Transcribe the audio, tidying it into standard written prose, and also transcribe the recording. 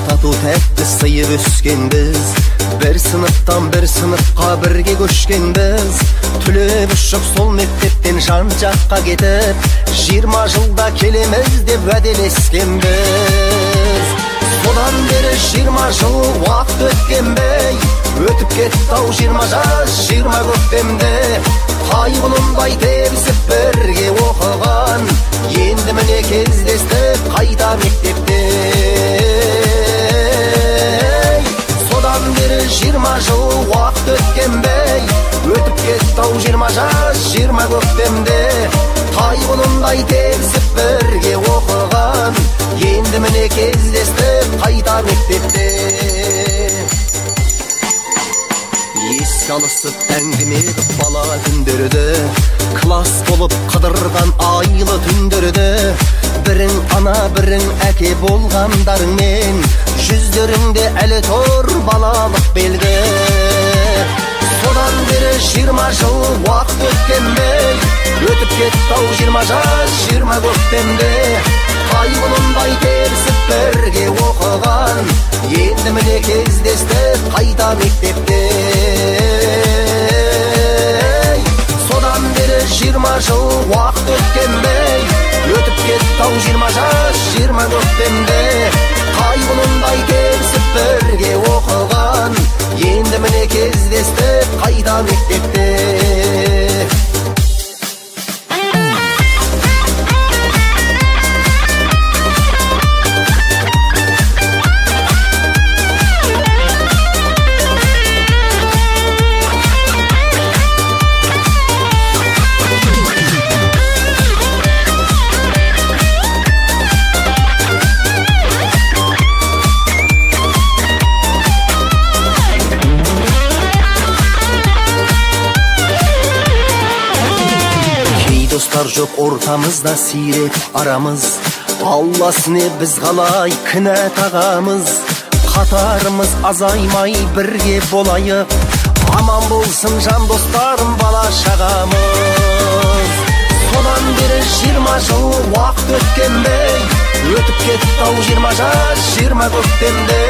тату тәтті сыйып өскенбіз, бір сыныптан бір сыныпқа бірге көшкенбіз. Түлеп ұшып сол мектептен жан жаққа кетіп, 20 жылда келеміз деп уәделескенбіз. Содан бері 20 жыл уақыт өткенбей, өтіп кетті-ау 20 жас 20 көктемде. Қайғылынбай тебісіп бірге оқыған, енді міне кездестік қайта мектепте. Содан бері 20 жыл уақыт өткенбей, өтіп кетті-ау 20 жас 20 көктемде. Қайғылынбай тебісіп бірге оқыған, енді міне кездестік қайта мектепте. Еске алысып әңгіме қып бала күндерді, класс болып қыдырған айлы түндерді. Бірің ана бірің әке болғандарыңмен, жүздеріңде әлі тұр балалық белгі. Содан бері 20 жыл уақыт өткенбей, өтіп кетті-ау 20 жас 20 көктемде. Қайғылынбай тебісіп бірге оқыған, енді міне кездестік қайта мектепте. Содан бері 20 жыл уақыт өткенбей, өтіп кетті-ау 20 жас 20 көктемде. Қайғылынбай тебісіп бірге оқыған, енді міне кездестік қайта мектепте. Достар жоқ ортамызда сиреп арамыз, Алласыне біз қалай кінә тағамыз. Қатарымыз азаймай бірге болайық, аман болсын жан достарым бала шағамыз. Содан бері 20 жыл уақыт өткенбей, өтіп кетті-ау 20 жас 20 көктемде.